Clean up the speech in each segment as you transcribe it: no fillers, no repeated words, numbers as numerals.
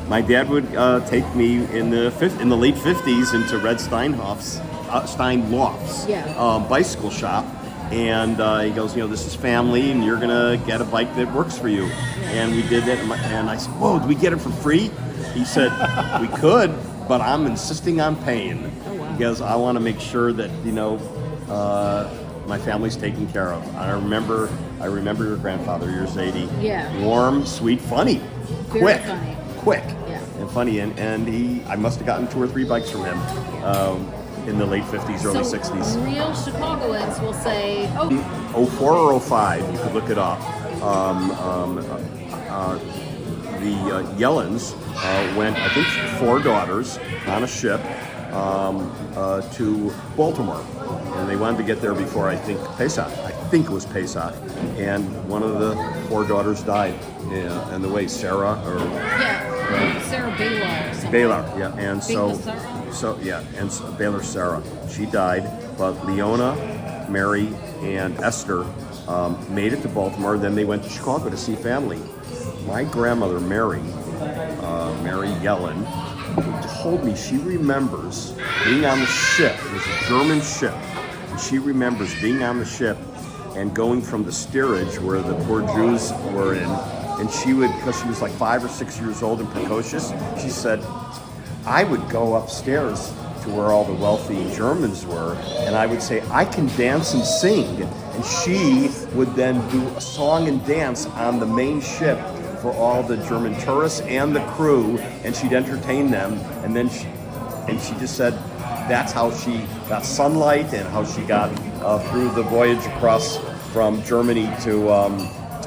my dad would take me in the late 50s into Red Steinhoff's Steinloff's bicycle shop, and he goes, this is family, and you're gonna get a bike that works for you. And we did that, and I said, whoa, did we get it for free? He said, we could, but I'm insisting on paying. Oh, wow. Because I want to make sure that my family's taken care of. I remember your grandfather. Yours 80. Yeah. Warm, sweet, funny, Very funny. quick, Yeah. and funny. And I must have gotten 2 or 3 bikes from him in the late 50s, early 60s. Real Chicagoans will say, 04 or 05, you could look it up. The Yellens went, I think, 4 daughters on a ship to Baltimore, and they wanted to get there before, I think, Pesach. I think it was Pesach, and one of the 4 daughters died in the way. Sarah, or Sarah Baylor. Or something. Baylor, yeah, and Baylor Sarah. She died, but Leona, Mary, and Esther made it to Baltimore. Then they went to Chicago to see family. My grandmother, Mary Yellen, told me she remembers being on the ship. It was a German ship. And she remembers being on the ship and going from the steerage where the poor Jews were in. And she would, because she was like 5 or 6 years old and precocious, she said, I would go upstairs to where all the wealthy Germans were, and I would say, I can dance and sing. And she would then do a song and dance on the main ship for all the German tourists and the crew, and she'd entertain them. And then she just said that's how she got sunlight and how she got through the voyage across from Germany to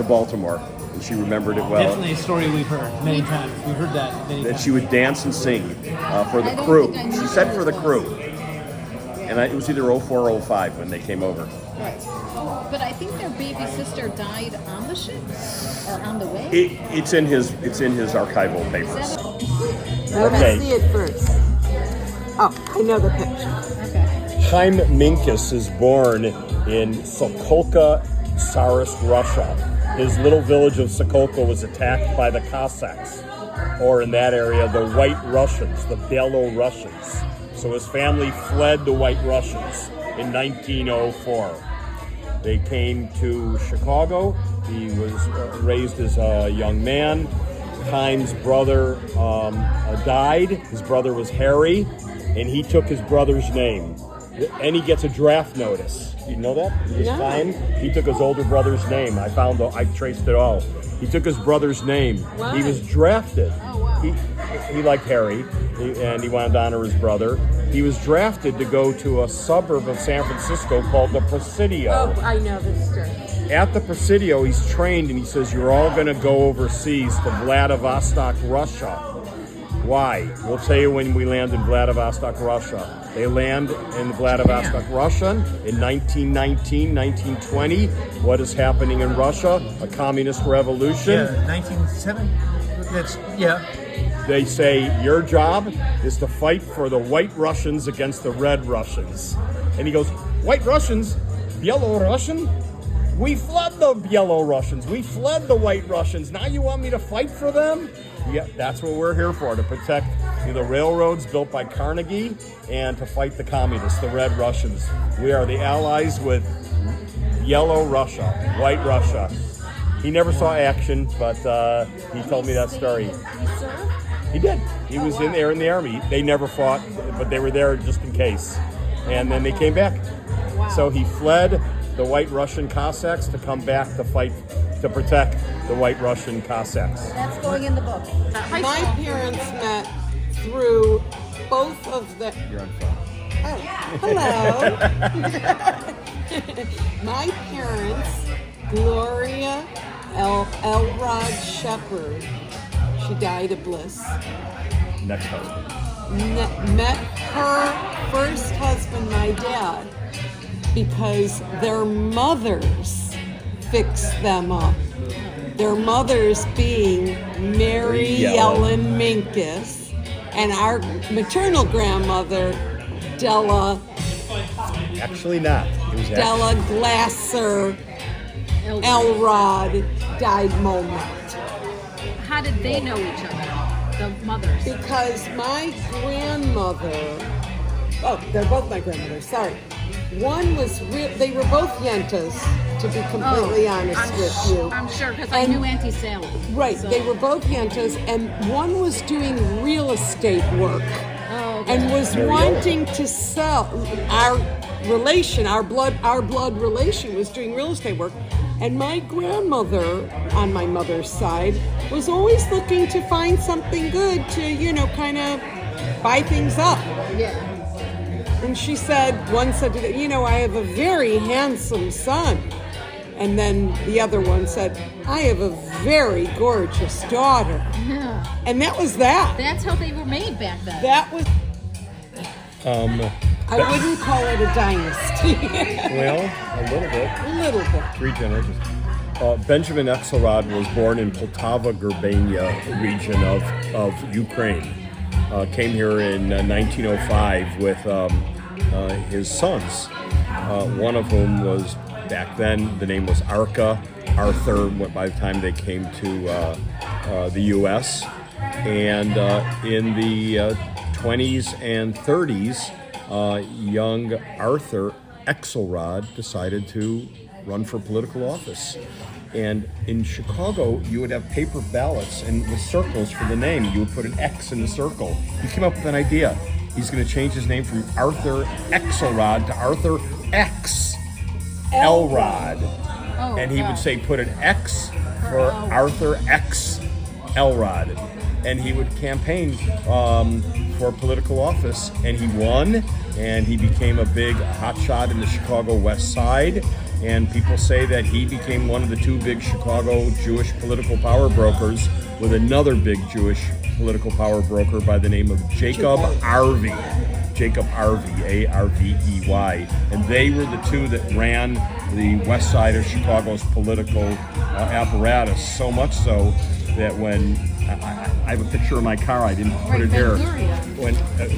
Baltimore. And she remembered it well. Definitely a story we've heard many times. We've heard that many times. That she would dance and sing for the crew. She said for the crew. And it was either 04 or 05 when they came over. Right. But I think their baby sister died on the ship or on the way. It's in his archival papers. Let's see it first. Oh, I know the picture. Okay. Chaim Minkus is born in Sokolka, Tsarist Russia. His little village of Sokolka was attacked by the Cossacks, or in that area, the White Russians, the Belo-Russians. So his family fled the White Russians in 1904. They came to Chicago. He was raised as a young man. Chaim's brother died. His brother was Harry, and he took his brother's name. And he gets a draft notice. You know that? Chaim, he took his older brother's name. I traced it all. He took his brother's name. Why? He was drafted. Oh, wow. He liked Harry, and he wanted to honor his brother. He was drafted to go to a suburb of San Francisco called the Presidio. Oh, I know this story. At the Presidio, he's trained, and he says, you're all going to go overseas to Vladivostok, Russia. Why? We'll tell you when we land in Vladivostok, Russia. They land in Vladivostok, Russia in 1919, 1920. What is happening in Russia? A communist revolution. Yeah, 1970. They say, your job is to fight for the White Russians against the Red Russians. And he goes, White Russians? Belarusian? We fled the Belarusians. We fled the White Russians. Now you want me to fight for them? Yeah, that's what we're here for, to protect the railroads built by Carnegie and to fight the communists, the Red Russians. We are the allies with Yellow Russia, White Russia. He never saw action, but he told me that story. He did. He was in there in the army. They never fought, but they were there just in case. And then they came back. Wow. So he fled the White Russian Cossacks to come back to fight, to protect the White Russian Cossacks. That's going in the book. My parents met through both of the... You're on phone. Oh, hello. My parents, Gloria Elrod Sheppard, she died of bliss, Next husband. met her first husband, my dad, because their mothers fixed them up. Their mothers being Mary Yellen Minkus and our maternal grandmother, Della Actually not. It was Della Glasser Elrod died moment. How did they know each other? the mothers. Because my grandmother, they're both my grandmothers, sorry. One was, they were both Yentas, to be completely honest with you. I'm sure, because I knew Auntie Sally. Right, so. they were both Yentas, and one was doing real estate work. Oh, okay. And was wanting to sell. Our relation, our blood relation was doing real estate work. And my grandmother, on my mother's side, was always looking to find something good to, kind of buy things up. Yeah. And she said, one said, I have a very handsome son. And then the other one said, I have a very gorgeous daughter. Yeah. And that was that. That's how they were made back then. That was... I wouldn't call it a dynasty. Well, a little bit. A little bit. 3 generations. Benjamin Axelrod was born in Poltava, Gurbania region of Ukraine. Came here in 1905 with his sons. One of whom was, back then, the name was Arthur, by the time they came to the U.S. And in the 20s and 30s, young Arthur Axelrod decided to run for political office. And in Chicago, you would have paper ballots and with circles for the name. You would put an X in the circle. He came up with an idea. He's going to change his name from Arthur Axelrod to Arthur X. Elrod. Oh, and he would say, put an X for Arthur X. Elrod. And he would campaign for political office, and he won, and he became a big hotshot in the Chicago West Side. And people say that he became one of the 2 big Chicago Jewish political power brokers with another big Jewish political power broker by the name of Jacob Arvey. Jacob Arvey, A-R-V-E-Y. And they were the 2 that ran the west side of Chicago's political apparatus, so much so that when I have a picture of my car, I didn't put it here. When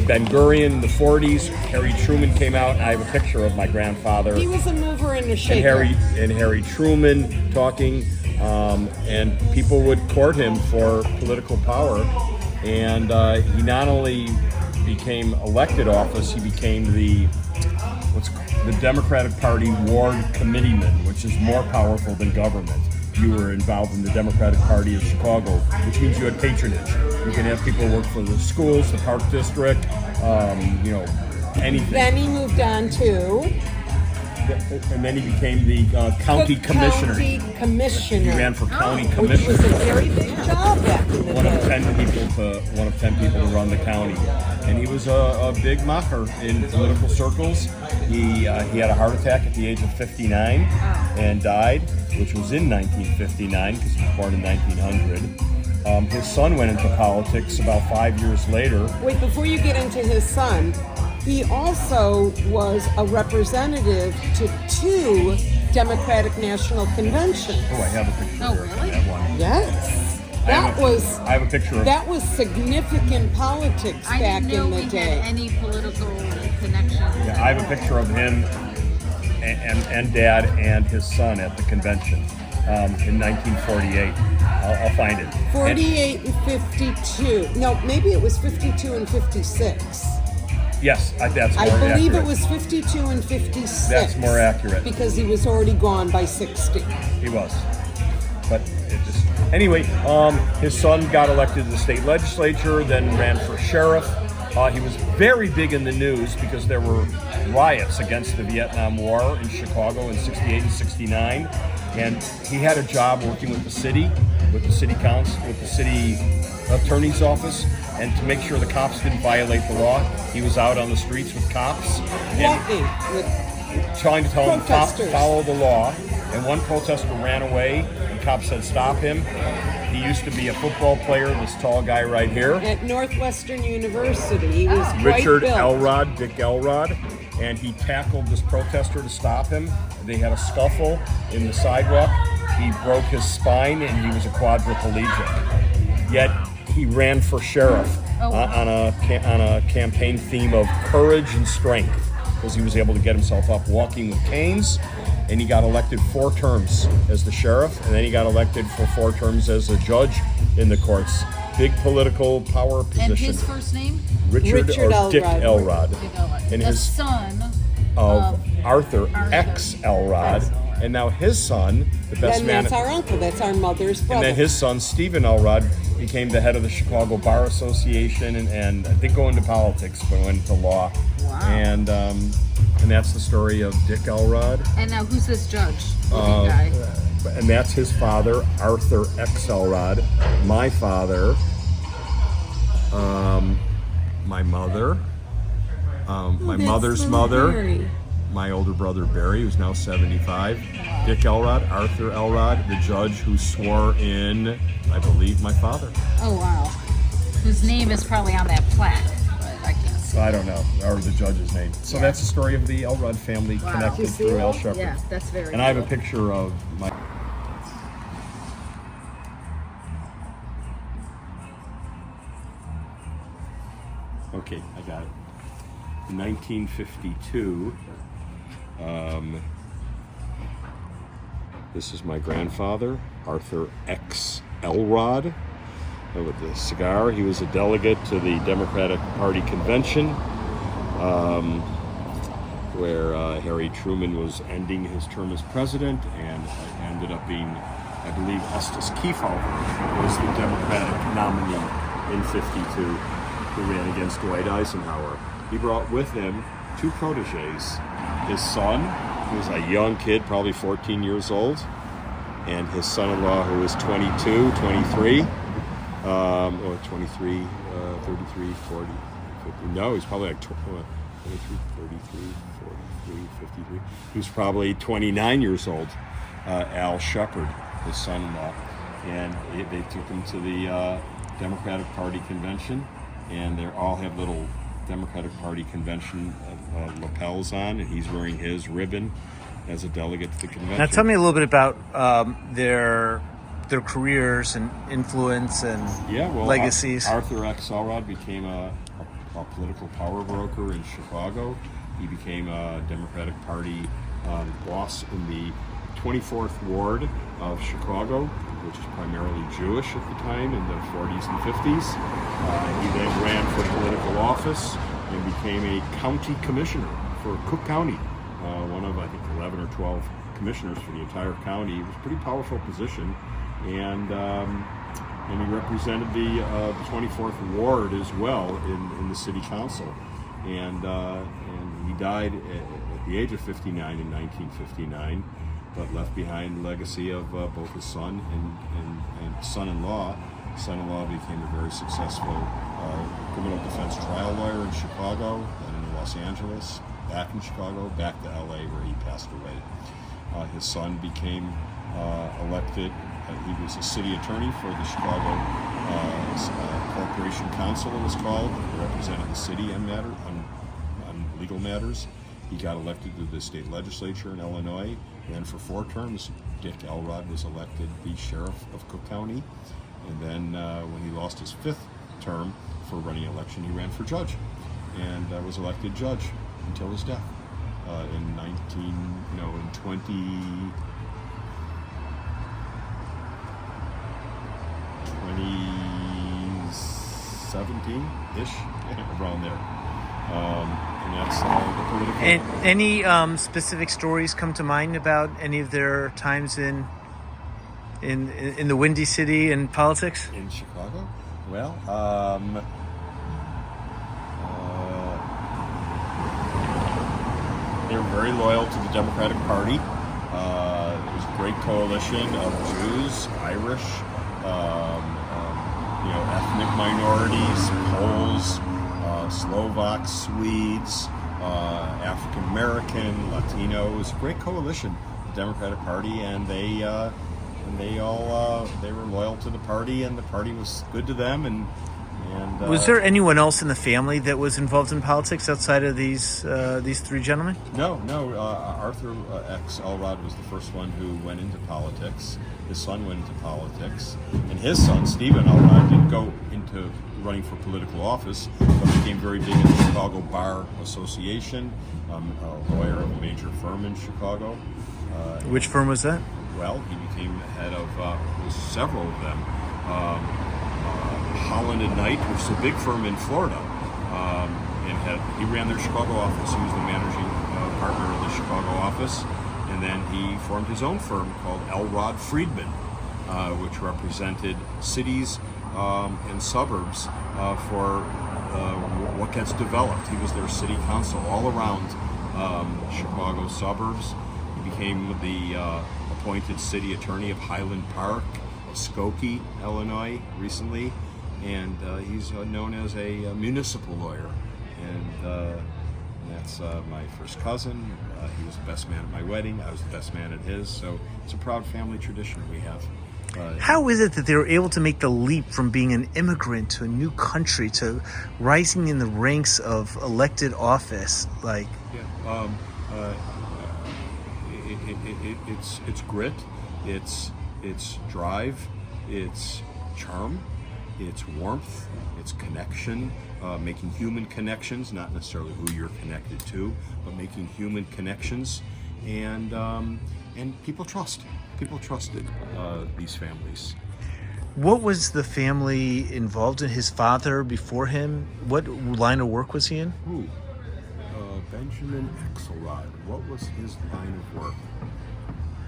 Ben-Gurion in the 40s, Harry Truman came out, and I have a picture of my grandfather. He was a mover and a shaker. And Harry Truman talking, and people would court him for political power. And he not only became elected office, he became the Democratic Party ward committeeman, which is more powerful than government. You were involved in the Democratic Party of Chicago, which means you had patronage. You can have people work for the schools, the park district, anything. Then he moved on to... And then he became the county commissioner. County commissioner. He ran for county commissioner. Which was a very big job back in the One of day. 10 people to run the county. And he was a big mocker in political circles. He had a heart attack at the age of 59 and died, which was in 1959 because he was born in 1900. His son went into politics about 5 years later. Wait, before you get into his son, he also was a representative to 2 Democratic National Conventions. Oh, I have a picture Oh, here really? of that one. Yes. I have a picture of That was significant politics I back didn't know in the we day. had any political connections. Yeah, I have a picture of him and Dad and his son at the convention in 1948. I'll find it. 48 and 52. No, maybe it was 52 and 56. Yes, that's more I accurate. believe it was 52 and 56. That's more accurate. Because he was already gone by 60. He was. But it just... Anyway, his son got elected to the state legislature, then ran for sheriff. He was very big in the news because there were riots against the Vietnam War in Chicago in 68 and 69. And he had a job working with the city council, with the city attorney's office, and to make sure the cops didn't violate the law, he was out on the streets with cops Walking with trying to tell them to protesters. follow the law. And one protester ran away, and cops said, "Stop him." He used to be a football player, this tall guy right here. At Northwestern University. He was quite Richard built. Elrod, Dick Elrod, and he tackled this protester to stop him. They had a scuffle in the sidewalk. He broke his spine, and he was a quadriplegic. Yet he ran for sheriff on a campaign theme of courage and strength. because he was able to get himself up walking with canes, and he got elected 4 terms as the sheriff, and then he got elected for 4 terms as a judge in the courts. Big political power position. And his first name? Richard or Dick Elrod. Elrod. Dick Elrod. And The his son of Arthur Arthur X. Elrod. X. Elrod. And now his son, the best Then man. that's our uncle. That's our mother's brother. And then his son, Stephen Elrod, became the head of the Chicago Bar Association, and I think go into politics, but went into law. Wow. And that's the story of Dick Elrod. And now who's this judge? Living guy? And that's his father, Arthur X. Elrod. My father, my mother, my that's mother's little mother, Barry. my older brother Barry, who's now 75, Dick Elrod, Arthur Elrod, the judge who swore in, I believe, my father. Oh, wow. Whose name is probably on that plaque, but I can't see. I don't know, or the judge's name. So Yeah. that's the story of the Elrod family Wow. connected You see through Al that? Sheppard. Yeah, that's very And I have a cool. picture of my. Okay, I got it. In 1952, this is my grandfather, Arthur X. Elrod, with the cigar. He was a delegate to the Democratic Party convention, where Harry Truman was ending his term as president, and it ended up being, I believe, Estes Kefauver was the Democratic nominee in '52 who ran against Dwight Eisenhower. He brought with him 2 proteges, his son, who was a young kid, probably 14 years old, and his son-in-law, who was 22, 23, 23, 33, 40, 50. No, he's probably like 23, 33, 43, 53. He was probably 29 years old, Al Sheppard, his son-in-law. And they took him to the Democratic Party convention, and they all have little Democratic Party convention lapels on, and he's wearing his ribbon as a delegate to the convention. Now, tell me a little bit about their careers and influence and legacies. Arthur X. Elrod became a political power broker in Chicago. He became a Democratic Party boss in the 24th Ward of Chicago, which is primarily Jewish at the time in the 40s and 50s. He then ran for political office and became a county commissioner for Cook County, one of, I think, 11 or 12 commissioners for the entire county. It was a pretty powerful position, and he represented the 24th Ward as well in the city council. And he died at the age of 59 in 1959, but left behind a legacy of both his son and son-in-law. Son-in-law became a very successful criminal defense trial lawyer in Chicago, then in Los Angeles, back in Chicago, back to LA where he passed away. His son became elected. He was a city attorney for the Chicago Corporation Council, it was called. He represented the city on legal matters. He got elected to the state legislature in Illinois, and then for 4 terms, Dick Elrod was elected the sheriff of Cook County. And then when he lost his 5th term for running an election, he ran for judge, and was elected judge until his death in 2017-ish, around there. And that's the political. And any specific stories come to mind about any of their times in the Windy City in politics? In Chicago? Well, they were very loyal to the Democratic Party. It was a great coalition of Jews, Irish, ethnic minorities, Poles, Slovaks, Swedes, African American, Latino. It was a great coalition, the Democratic Party, and they were loyal to the party, and the party was good to them, and And Was there anyone else in the family that was involved in politics outside of these three gentlemen? No. Arthur X. Elrod was the first one who went into politics. His son went into politics, and his son Stephen Elrod didn't go into running for political office, but became very big in the Chicago Bar Association, a lawyer of a major firm in Chicago. Which firm was that? Well, he became the head of several of them. Holland and Knight, which is a big firm in Florida, he ran their Chicago office. He was the managing partner of the Chicago office, and then he formed his own firm called Elrod Friedman, which represented cities and suburbs for what gets developed. He was their city council all around Chicago suburbs. He became the appointed city attorney of Highland Park, Skokie, Illinois, recently, and he's known as a municipal lawyer. And that's my first cousin. He was the best man at my wedding. I was the best man at his. So it's a proud family tradition we have. How is it that they were able to make the leap from being an immigrant to a new country to rising in the ranks of elected office? Like, it's grit, it's drive, it's charm, it's warmth, it's connection, making human connections, not necessarily who you're connected to, but making human connections, and people trust. People trusted these families. what was the family involved in? His father before him? What line of work was he in? Who? Benjamin Axelrod. What was his line of work?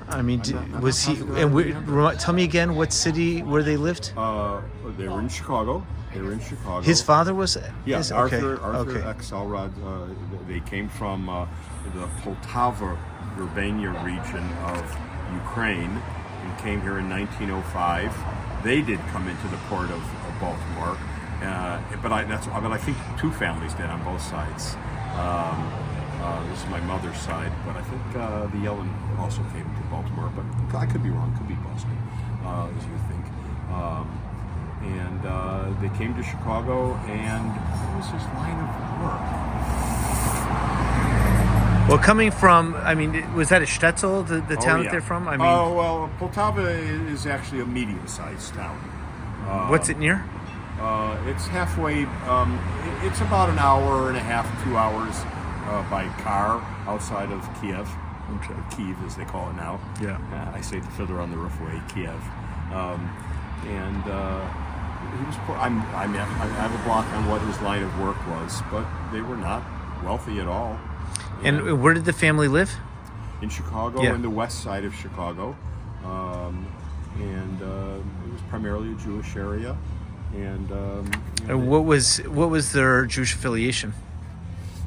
I mean, I'm was not he? positive I And remember. tell me again, what city where they lived? They were in Chicago. His father was. Yeah, his, Arthur okay. Axelrod. They came from the Poltava, Urbania region of Ukraine and came here in 1905. They did come into the port of Baltimore, but I think two families did on both sides. This is my mother's side, but I think the Yellen also came to Baltimore, but I could be wrong. Could be Boston, as you think. And they came to Chicago, and what was his line of work? Well, coming from, I mean, was that a Stetzel, the town that they're from? I mean, well, Poltava is actually a medium-sized town. what's it near? It's halfway. It's about an hour and a half, 2 hours by car outside of Kiev. Okay. Kiev, as they call it now. Yeah. I say the Fiddler on the Roof way, Kiev. And he was. I have a block on what his line of work was, but they were not wealthy at all. And where did the family live? In Chicago, Yeah. in the west side of Chicago, and it was primarily a Jewish area. And And what was their Jewish affiliation?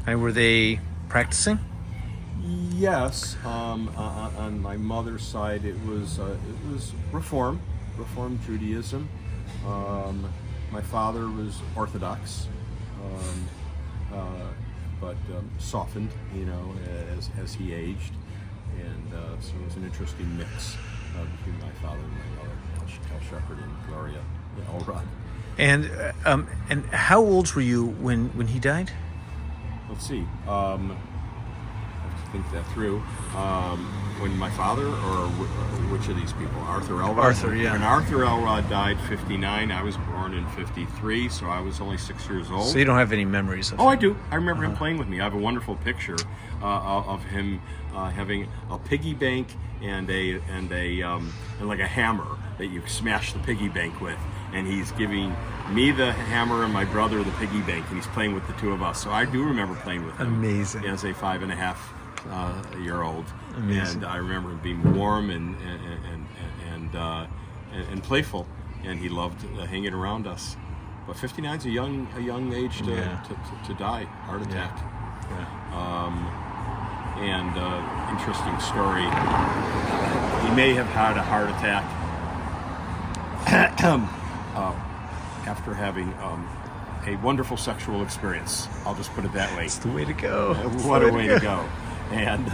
And were they practicing? yes, on my mother's side, it was Reform Judaism. My father was Orthodox, but softened, as he aged, and so it was an interesting mix between my father and my mother, Sheppard and Gloria Elrod. And how old were you when he died? Let's see. I have to think that through. When my father, or which of these people? Arthur Elrod? Arthur, yeah. When Arthur Elrod died, 59, I was born in 53, so I was only 6 years old. So you don't have any memories of Oh, I do. I remember him playing with me. I have a wonderful picture of him having a piggy bank and like a hammer that you smash the piggy bank with, and he's giving me the hammer and my brother the piggy bank, and he's playing with the two of us. So I do remember playing with him. Amazing. As a 5.5 year old. Amazing. And I remember him being warm and playful, and he loved hanging around us. But 59 is a young age to die, heart attack. And interesting story. He may have had a heart attack after having a wonderful sexual experience. I'll just put it that way. It's the way to go. What a way to go. And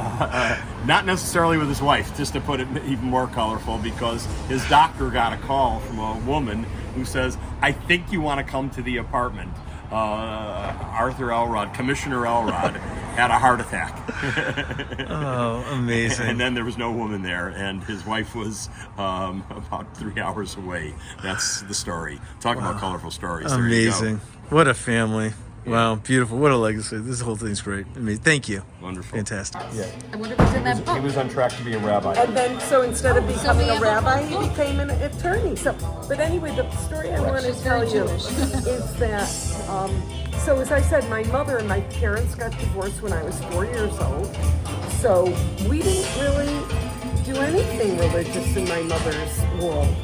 not necessarily with his wife, just to put it even more colorful, because his doctor got a call from a woman who says, I think you want to come to the apartment. Arthur Elrod, Commissioner Elrod, had a heart attack. Oh, amazing. And then there was no woman there, and his wife was about 3 hours away. That's the story. Talk about colorful stories. Amazing. There you What a family. Wow, beautiful. What a legacy. This whole thing's great. Amazing. Thank you. Wonderful. Fantastic. go. Yeah. I wonder what's in that He book. was on track to be a rabbi. And then, so instead of becoming we a have a rabbi, whole he book. became an attorney. So, but anyway, the story I want to tell you is that, so as I said, my mother and my parents got divorced when I was 4 years old. So we didn't really do anything religious in my mother's world.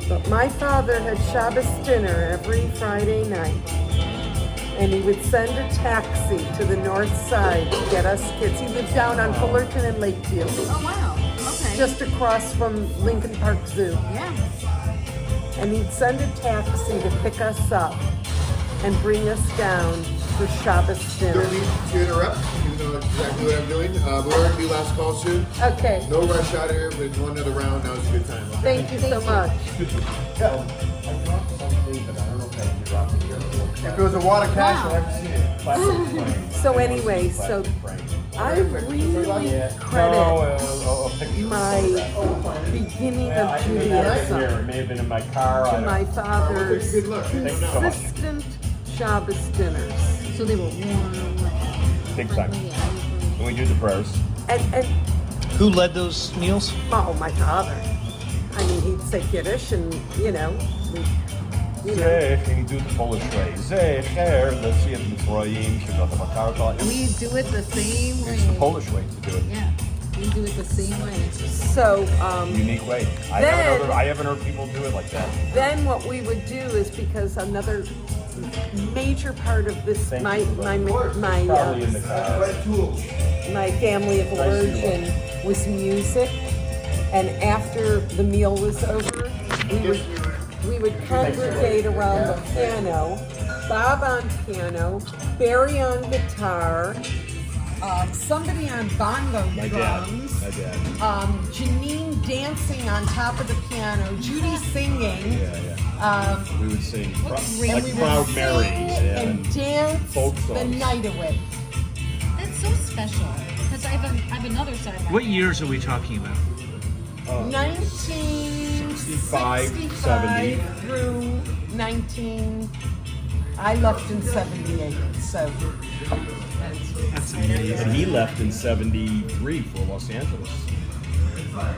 But my father had Shabbos dinner every Friday night. And he would send a taxi to the north side to get us kids. He lived down on Fullerton and Lakeview, Oh wow. Okay. just across from Lincoln Park Zoo. yeah. And he'd send a taxi to pick us up and bring us down for Shabbos dinner. Don't need to interrupt, even though that's exactly what I'm doing. We're going to do last call soon. Okay, No rush out here, but one another round. Now's a good time. Okay? thank you so much. If it was a water cache, Wow. I'd like to see it. So anyway, so I really credit my beginning of Judaism It may have been in my car. to my father's Good luck. consistent Shabbos dinners. So they were warm. Big time. Yeah. When we do the prayers. And Who led those meals? oh, my father. I mean, he'd say Kiddush and, you know. And you do the Polish way. We do it the same way. It's the Polish way to do it. Yeah. We do it the same way. So, Unique way. Then- I haven't heard people do it like that. then what we would do is, because another major part of this, my Probably in the car. my family of origin was music, and after the meal was over, we would congregate around the piano, Bob on piano, Barry on guitar, somebody on bongo drums, Janine dancing on top of the piano, Judy singing. We would sing great. like We would Proud Sing Marys and dance folk the songs. night away. That's so special. Because I have another side of my What years are we talking about? 1965 through 19. I left in 78, so That's amazing. And he left in 73 for Los Angeles. Wow.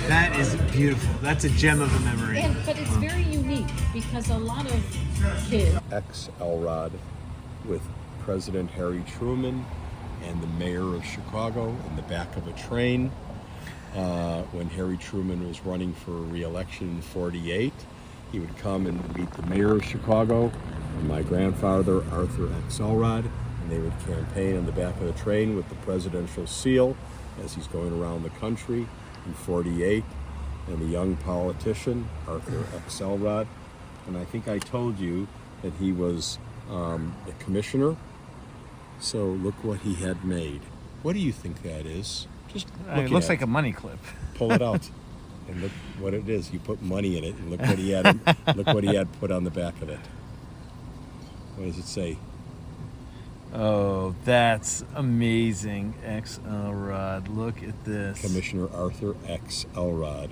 That is beautiful. That's a gem of a memory. But it's very unique because a lot of kids. Ex-Elrod with President Harry Truman and the mayor of Chicago in the back of a train. When Harry Truman was running for re-election in 48, he would come and meet the mayor of Chicago and my grandfather, Arthur X. Elrod, and they would campaign on the back of the train with the presidential seal as he's going around the country in 48. And the young politician, Arthur X. Elrod, and I think I told you that he was a commissioner. So look what he had made. What do you think that is? Just look It looks at like a money clip. Pull it out and look what it is. You put money in it, and look what he had. Look what he had put on the back of it. What does it say? Oh, that's amazing. X Elrod. Look at this. Commissioner Arthur X. Elrod.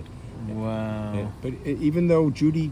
Wow. But even though Judy